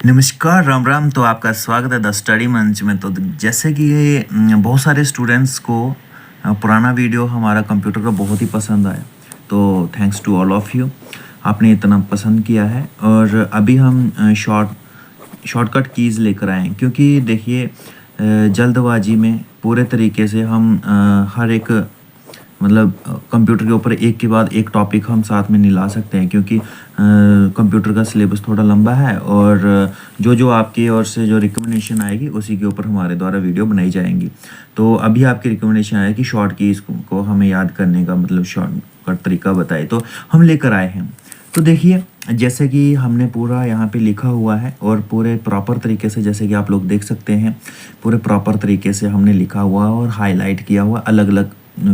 नमस्कार, राम राम। तो आपका स्वागत है द स्टडी मंच में। तो जैसे कि ये बहुत सारे स्टूडेंट्स को पुराना वीडियो हमारा कंप्यूटर का बहुत ही पसंद आया, तो thanks to all of you, आपने इतना पसंद किया है। और अभी हम शॉर्टकट कीज़ लेकर आए हैं, क्योंकि देखिए जल्दबाजी में पूरे तरीके से हम हर एक कंप्यूटर के ऊपर एक के बाद एक टॉपिक हम साथ में नहीं ला सकते हैं, क्योंकि कंप्यूटर का सिलेबस थोड़ा लंबा है। और जो जो आपकी ओर से जो रिकमेंडेशन आएगी उसी के ऊपर हमारे द्वारा वीडियो बनाई जाएंगी। तो अभी आपकी रिकमेंडेशन आया कि शॉर्ट कीज़ को हमें याद करने का शॉर्टकट तरीका बताए, तो हम लेकर आए हैं। तो देखिए जैसे कि हमने पूरा यहाँ पे लिखा हुआ है और पूरे प्रॉपर तरीके से, जैसे कि आप लोग देख सकते हैं, पूरे प्रॉपर तरीके से हमने लिखा हुआ और हाईलाइट किया हुआ अलग अलग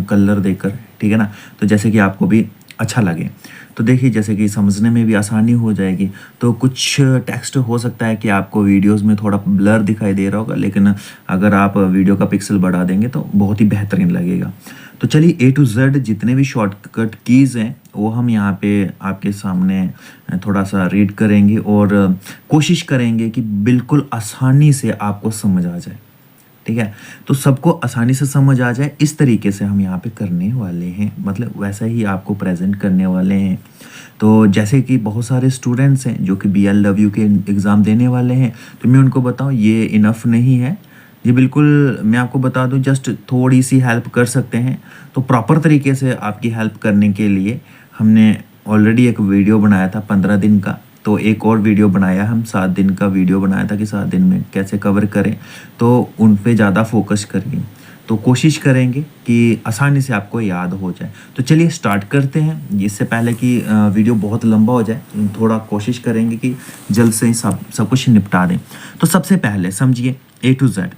कलर देकर, ठीक है ना। तो जैसे कि आपको भी अच्छा लगे, तो देखिए जैसे कि समझने में भी आसानी हो जाएगी। तो कुछ टेक्स्ट हो सकता है कि आपको वीडियोस में थोड़ा ब्लर दिखाई दे रहा होगा, लेकिन अगर आप वीडियो का पिक्सल बढ़ा देंगे तो बहुत ही बेहतरीन लगेगा। तो चलिए A to Z जितने भी शॉर्टकट कीज़ हैं वो हम यहाँ पे आपके सामने थोड़ा सा रीड करेंगे और कोशिश करेंगे कि बिल्कुल आसानी से आपको समझ आ जाए, ठीक है। तो सबको आसानी से समझ आ जाए इस तरीके से हम यहाँ पे करने वाले हैं, वैसा ही आपको प्रेजेंट करने वाले हैं। तो जैसे कि बहुत सारे स्टूडेंट्स हैं जो कि BLW के एग्ज़ाम देने वाले हैं, तो मैं उनको बताऊँ ये इनफ नहीं है, ये बिल्कुल मैं आपको बता दूं जस्ट थोड़ी सी हेल्प कर सकते हैं। तो प्रॉपर तरीके से आपकी हेल्प करने के लिए हमने ऑलरेडी एक वीडियो बनाया था 15 दिन का, तो एक और वीडियो बनाया, हम 7 दिन का वीडियो बनाया था कि 7 दिन में कैसे कवर करें। तो उन पे ज़्यादा फोकस करिए, तो कोशिश करेंगे कि आसानी से आपको याद हो जाए। तो चलिए स्टार्ट करते हैं। इससे पहले कि वीडियो बहुत लंबा हो जाए, थोड़ा कोशिश करेंगे कि जल्द से सब कुछ निपटा दें। तो सबसे पहले समझिए A to Z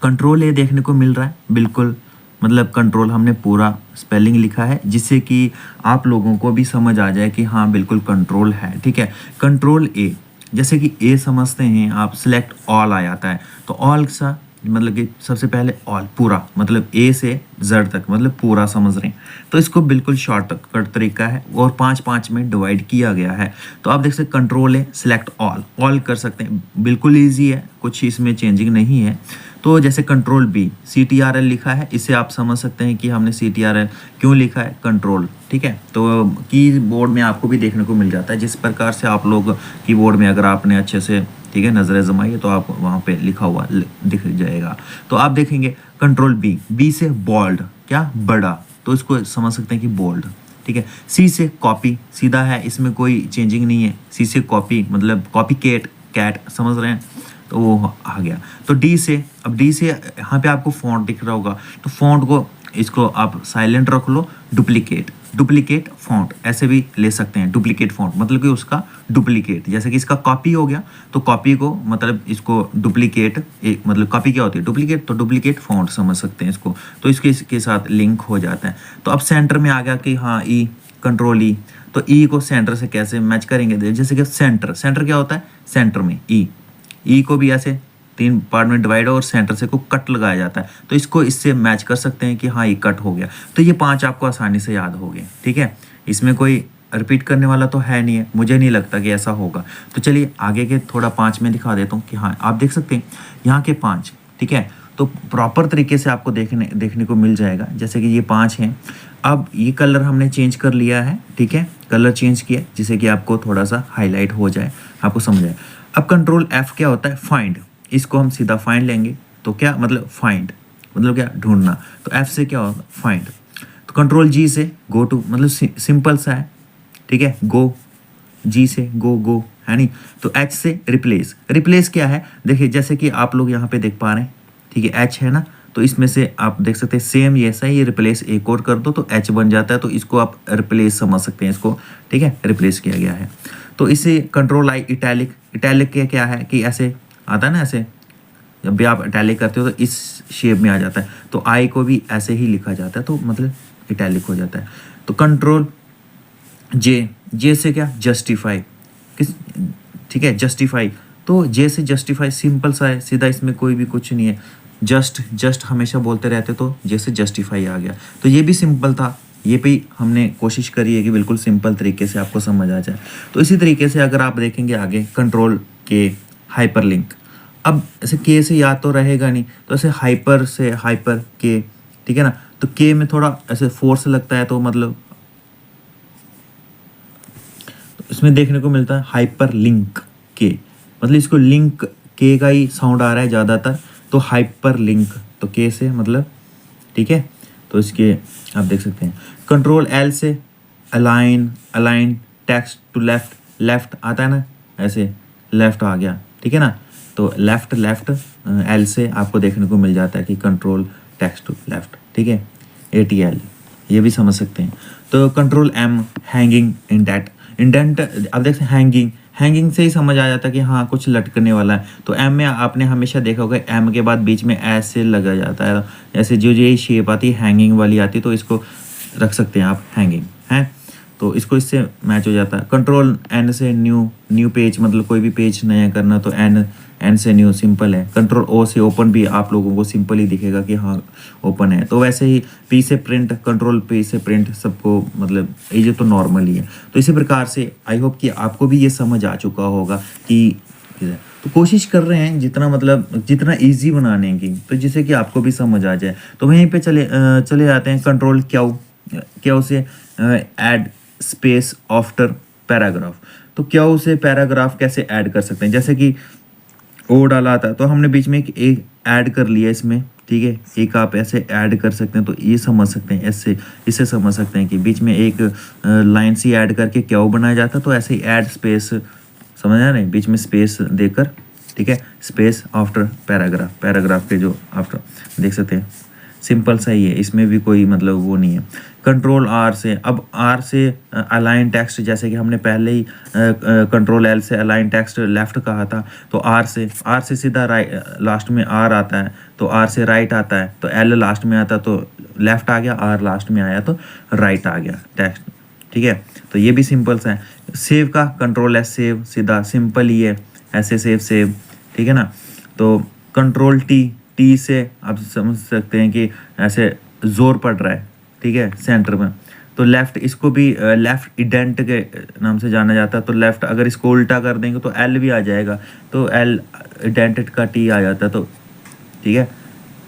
control A देखने को मिल रहा है, बिल्कुल कंट्रोल हमने पूरा स्पेलिंग लिखा है, जिससे कि आप लोगों को भी समझ आ जाए कि हाँ बिल्कुल कंट्रोल है, ठीक है। कंट्रोल A, जैसे कि A समझते हैं आप, सिलेक्ट ऑल आ जाता है, तो ऑल सा कि सबसे पहले ऑल पूरा, A से Z तक पूरा समझ रहे हैं। तो इसको बिल्कुल शॉर्टकट तरीका है और 5-5 में डिवाइड किया गया है। तो आप देख सकते कंट्रोल A सिलेक्ट ऑल कर सकते हैं, बिल्कुल ईजी है, कुछ इसमें चेंजिंग नहीं है। तो जैसे कंट्रोल B CTRL लिखा है, इससे आप समझ सकते हैं कि हमने CTRL क्यों लिखा है, कंट्रोल, ठीक है। तो कीबोर्ड में आपको भी देखने को मिल जाता है, जिस प्रकार से आप लोग कीबोर्ड में अगर आपने अच्छे से, ठीक है, नजरें जमाइए तो आप वहाँ पे लिखा हुआ दिख जाएगा। तो आप देखेंगे कंट्रोल B से बोल्ड, क्या बड़ा, तो इसको समझ सकते हैं कि बोल्ड, ठीक है। C से कॉपी, सीधा है, इसमें कोई चेंजिंग नहीं है। C से कॉपी कॉपी कैट समझ रहे हैं, तो वो आ गया। तो D से, अब D से यहाँ पे आपको फॉन्ट दिख रहा होगा, तो फॉन्ट को इसको आप साइलेंट रख लो, डुप्लीकेट फॉन्ट ऐसे भी ले सकते हैं। डुप्लीकेट फॉन्ट कि उसका डुप्लीकेट, जैसे कि इसका कॉपी हो गया, तो कॉपी को इसको डुप्लीकेट, कॉपी क्या होती है, डुप्लीकेट, तो डुप्लीकेट फॉन्ट समझ सकते हैं इसको। तो इसके साथ लिंक हो जाता है। तो अब सेंटर में आ गया कि हाँ E, कंट्रोल E, तो E को सेंटर से कैसे मैच करेंगे, जैसे कि सेंटर क्या होता है, सेंटर में ई को भी ऐसे 3 पार्ट में डिवाइड और सेंटर से को कट लगाया जाता है, तो इसको इससे मैच कर सकते हैं कि हाँ ये कट हो गया। तो ये 5 आपको आसानी से याद हो गए, ठीक है। इसमें कोई रिपीट करने वाला तो है नहीं है, मुझे नहीं लगता कि ऐसा होगा। तो चलिए आगे के थोड़ा 5 में दिखा देता हूँ कि हाँ आप देख सकते हैं यहाँ के 5, ठीक है। तो प्रॉपर तरीके से आपको देखने को मिल जाएगा, जैसे कि ये 5 हैं। अब ये कलर हमने चेंज कर लिया है, ठीक है, कलर चेंज किया जिससे कि आपको थोड़ा सा हाईलाइट हो जाए, आपको समझ आए। अब कंट्रोल F क्या होता है, फाइंड, इसको हम सीधा फाइंड लेंगे, तो क्या फाइंड क्या, ढूंढना, तो F से क्या होगा, फाइंड। तो कंट्रोल G से गो टू, सिंपल सा है, ठीक है, गो, G से गो है नहीं। तो H से रिप्लेस क्या है, देखिए जैसे कि आप लोग यहाँ पे देख पा रहे हैं, ठीक है, H है ना, तो इसमें से आप देख सकते हैं सेम ये ऐसा ही, ये रिप्लेस एक और कर दो तो H बन जाता है, तो इसको आप रिप्लेस समझ सकते हैं इसको, ठीक है, रिप्लेस किया गया है। तो इसे कंट्रोल I इटैलिक क्या है कि ऐसे आता है ना, ऐसे जब भी आप इटैलिक करते हो तो इस शेप में आ जाता है, तो I को भी ऐसे ही लिखा जाता है, तो इटैलिक हो जाता है। तो कंट्रोल J से क्या, जस्टिफाई, ठीक है, जस्टिफाई, तो J से जस्टिफाई सिंपल सा है, सीधा, इसमें कोई भी कुछ नहीं है, जस्ट हमेशा बोलते रहते, तो J से जस्टिफाई आ गया। तो ये भी सिंपल था, ये भी हमने कोशिश करी है कि बिल्कुल सिंपल तरीके से आपको समझ आ जाए। तो इसी तरीके से अगर आप देखेंगे आगे कंट्रोल के, हाइपरलिंक। अब ऐसे के से याद तो रहेगा नहीं, तो ऐसे हाइपर से हाइपर के, ठीक है ना। तो के में थोड़ा ऐसे फोर्स लगता है, तो मतलब इसमें देखने को मिलता है हाइपर लिंक के, मतलब इसको लिंक के का ही साउंड आ रहा है ज़्यादातर, तो हाइपर लिंक तो के से मतलब, ठीक है। तो इसके आप देख सकते हैं कंट्रोल एल से align, align text to left, left आता है ना, ऐसे लेफ्ट आ गया, ठीक है ना। तो लेफ्ट लेफ्ट एल से आपको देखने को मिल जाता है कि कंट्रोल टेक्स्ट टू लेफ्ट, ठीक है, ATL, ये भी समझ सकते हैं। तो control M hanging indent, indent आप देख सकते हैं हैंगिंग, हैंगिंग से ही समझ आ जाता है कि हाँ कुछ लटकने वाला है। तो M में आपने हमेशा देखा होगा M के बाद बीच में ऐसे लगा जाता है, ऐसे जो ये शेप आती है हैंगिंग वाली आती है, तो इसको रख सकते हैं आप हैंगिंग है, तो इसको इससे मैच हो जाता है। कंट्रोल N से न्यू, न्यू पेज मतलब कोई भी पेज नया करना, तो N से न्यू सिंपल है। कंट्रोल O से ओपन भी आप लोगों को सिंपल ही दिखेगा कि हाँ ओपन है। तो वैसे ही P से प्रिंट, कंट्रोल P से प्रिंट सबको मतलब ये तो नॉर्मल ही है। तो इसी प्रकार से आई होप कि आपको भी ये समझ आ चुका होगा कि, तो कोशिश कर रहे हैं जितना मतलब जितना इजी बनाने की, तो जिससे कि आपको भी समझ आ जाए। तो वहीं पे चले जाते हैं कंट्रोल Q, Q से ऐड स्पेस आफ्टर पैराग्राफ। तो Q से पैराग्राफ कैसे ऐड कर सकते हैं, जैसे कि ओ डाला था तो हमने बीच में एक ऐड कर लिया इसमें, ठीक है, एक आप ऐसे ऐड कर सकते हैं। तो ये समझ सकते हैं, ऐसे इसे समझ सकते हैं कि बीच में एक लाइन सी ऐड करके Q बनाया जाता, तो ऐसे ही ऐड स्पेस, समझ आ रहे हैं, बीच में स्पेस देकर, ठीक है, स्पेस आफ्टर पैराग्राफ, पैराग्राफ के जो आफ्टर देख सकते हैं, सिंपल सा ही है, इसमें भी कोई मतलब वो नहीं है। कंट्रोल R से, अब R से अलाइन टेक्स्ट, जैसे कि हमने पहले ही कंट्रोल L से अलाइन टेक्स्ट लेफ्ट कहा था, तो R से सीधा राइट, लास्ट में R आता है, तो R से राइट आता है, तो L लास्ट में आता तो लेफ्ट आ गया, R लास्ट में आया तो राइट आ गया टेक्स्ट, ठीक है। तो ये भी सिंपल सा है। सेव का कंट्रोल S सेव, सीधा सिंपल ही है, ऐसे सेव सेव, ठीक है ना। तो कंट्रोल T से आप समझ सकते हैं कि ऐसे जोर पड़ रहा है, ठीक है, सेंटर में। तो लेफ़्ट, इसको भी लेफ़्ट इडेंट के नाम से जाना जाता है। तो लेफ़्ट अगर इसको उल्टा कर देंगे तो L भी आ जाएगा, तो L इडेंटेड का T आ जाता है, तो ठीक है,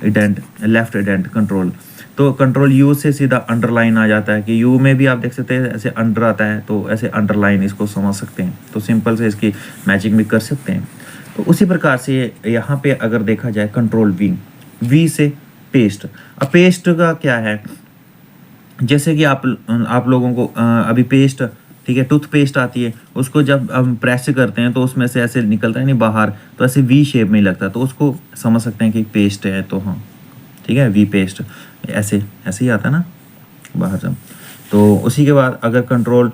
इडेंट, लेफ़्ट इडेंट कंट्रोल। तो कंट्रोल U से सीधा अंडरलाइन आ जाता है, कि U में भी आप देख सकते हैं ऐसे अंडर आता है, तो ऐसे अंडरलाइन इसको समझ सकते हैं। तो सिंपल से इसकी मैचिंग भी कर सकते हैं। तो उसी प्रकार से यहाँ पे अगर देखा जाए कंट्रोल V से पेस्ट। अब पेस्ट का क्या है, जैसे कि आप लोगों को अभी पेस्ट, ठीक है, टूथपेस्ट आती है, उसको जब हम प्रेस करते हैं तो उसमें से ऐसे निकलता है नहीं बाहर, तो ऐसे V शेप में लगता है, तो उसको समझ सकते हैं कि पेस्ट है, तो हाँ ठीक है, V पेस्ट ऐसे ऐसे ही आता है ना बाहर से। तो उसी के बाद अगर कंट्रोल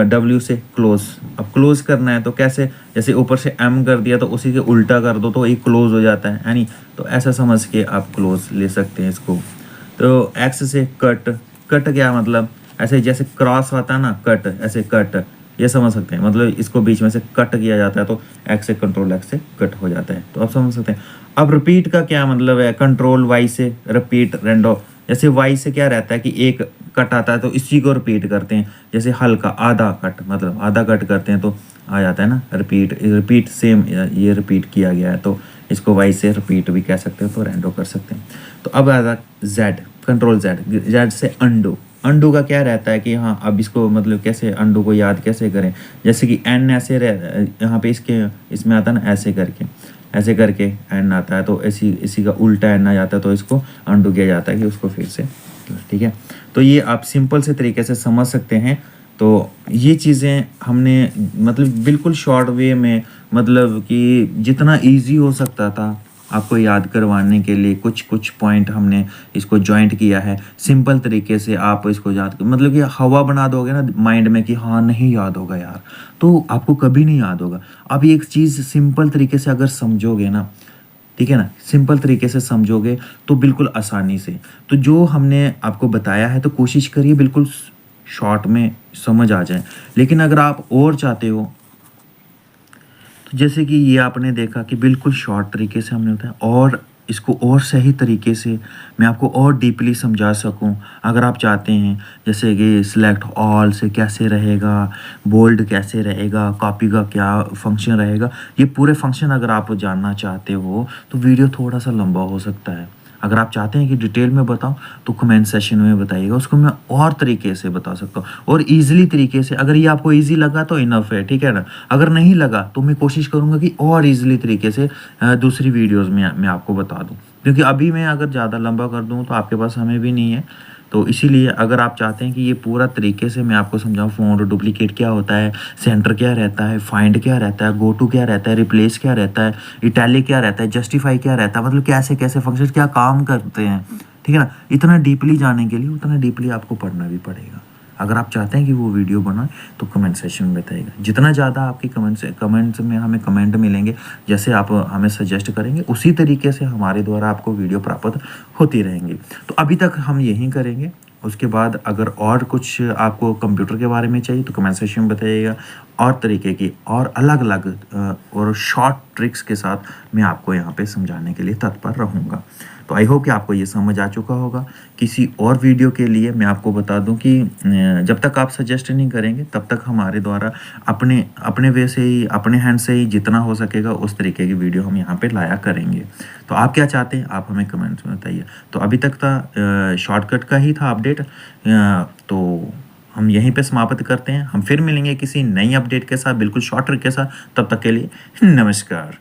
W से क्लोज, अब क्लोज करना है तो कैसे, जैसे ऊपर से M कर दिया तो उसी के उल्टा कर दो तो ये क्लोज हो जाता है नहीं, तो ऐसा समझ के आप क्लोज ले सकते हैं इसको। तो X से कट, कट क्या मतलब, ऐसे जैसे क्रॉस आता है ना कट, ऐसे कट, ये समझ सकते हैं, मतलब इसको बीच में से कट किया जाता है, तो X से कंट्रोल X से कट हो जाता है, तो आप समझ सकते हैं। अब रिपीट का क्या मतलब है, कंट्रोल Y से रिपीट रेंडो, जैसे Y से क्या रहता है कि एक कट आता है तो इसी को रिपीट करते हैं, जैसे हल्का आधा कट, मतलब आधा कट करते हैं तो आ जाता है ना रिपीट, रिपीट सेम ये रिपीट किया गया है, तो इसको Y से रिपीट भी कह सकते हैं, तो रेंडो कर सकते हैं। तो अब आता Z, कंट्रोल Z से अंडू, अंडू का क्या रहता है कि हाँ अब इसको मतलब कैसे अंडू को याद कैसे करें, जैसे कि N ऐसे यहाँ पे इसके इसमें आता है ना ऐसे करके N आता है, तो इसी का उल्टा N आ जाता है, तो इसको अंडू किया जाता है कि उसको फिर से, ठीक है। तो ये आप सिंपल से तरीके से समझ सकते हैं। तो ये चीज़ें हमने मतलब बिल्कुल शॉर्ट वे में, मतलब कि जितना इजी हो सकता था आपको याद करवाने के लिए कुछ पॉइंट हमने इसको जॉइंट किया है सिंपल तरीके से। आप इसको याद मतलब कि हवा बना दोगे ना माइंड में कि हाँ नहीं याद होगा यार, तो आपको कभी नहीं याद होगा। आप एक चीज़ सिंपल तरीके से अगर समझोगे ना, ठीक है ना, सिंपल तरीके से समझोगे तो बिल्कुल आसानी से। तो जो हमने आपको बताया है तो कोशिश करिए बिल्कुल शॉर्ट में समझ आ जाए। लेकिन अगर आप और चाहते हो तो जैसे कि ये आपने देखा कि बिल्कुल शॉर्ट तरीके से हमने बताया, और इसको और सही तरीके से मैं आपको और डीपली समझा सकूं, अगर आप चाहते हैं जैसे कि सिलेक्ट ऑल से कैसे रहेगा, बोल्ड कैसे रहेगा, कॉपी का क्या फंक्शन रहेगा, ये पूरे फंक्शन अगर आप जानना चाहते हो तो वीडियो थोड़ा सा लंबा हो सकता है। अगर आप चाहते हैं कि डिटेल में बताऊं तो कमेंट सेशन में बताइएगा, उसको मैं और तरीके से बता सकता हूँ और ईजिली तरीके से। अगर ये आपको ईजी लगा तो इनफ है, ठीक है ना। अगर नहीं लगा तो मैं कोशिश करूँगा कि और ईजिली तरीके से दूसरी वीडियोज़ में मैं आपको बता दूँ, क्योंकि अभी मैं अगर ज़्यादा लंबा कर दूँ तो आपके पास समय भी नहीं है। तो इसीलिए अगर आप चाहते हैं कि ये पूरा तरीके से मैं आपको समझाऊँ, फ़ॉन्ट डुप्लीकेट क्या होता है, सेंटर क्या रहता है, फाइंड क्या रहता है, गो टू क्या रहता है, रिप्लेस क्या रहता है, इटैलिक क्या रहता है, जस्टिफाई क्या रहता है, मतलब कैसे कैसे फंक्शन क्या काम करते हैं, ठीक है ना। इतना डीपली जानने के लिए उतना डीपली आपको पढ़ना भी पड़ेगा। अगर आप चाहते हैं कि वो वीडियो बनाए तो कमेंट सेक्शन में बताइएगा। जितना ज़्यादा आपकी कमेंट्स में हमें कमेंट मिलेंगे, जैसे आप हमें सजेस्ट करेंगे उसी तरीके से हमारे द्वारा आपको वीडियो प्राप्त होती रहेंगी। तो अभी तक हम यही करेंगे। उसके बाद अगर और कुछ आपको कंप्यूटर के बारे में चाहिए तो कमेंट सेक्शन में बताइएगा। और तरीके की और अलग अलग और शॉर्ट ट्रिक्स के साथ मैं आपको यहाँ पे समझाने के लिए तत्पर रहूँगा। तो आई होप कि आपको ये समझ आ चुका होगा। किसी और वीडियो के लिए मैं आपको बता दूं कि जब तक आप सजेस्ट नहीं करेंगे तब तक हमारे द्वारा अपने अपने वे से ही, अपने हैंड से ही जितना हो सकेगा उस तरीके की वीडियो हम यहाँ पे लाया करेंगे। तो आप क्या चाहते हैं आप हमें कमेंट्स में बताइए। तो अभी तक था शॉर्टकट का ही था अपडेट, तो हम यहीं पे समाप्त करते हैं। हम फिर मिलेंगे किसी नई अपडेट के साथ, बिल्कुल शॉर्ट ट्रिक के साथ। तब तक के लिए नमस्कार।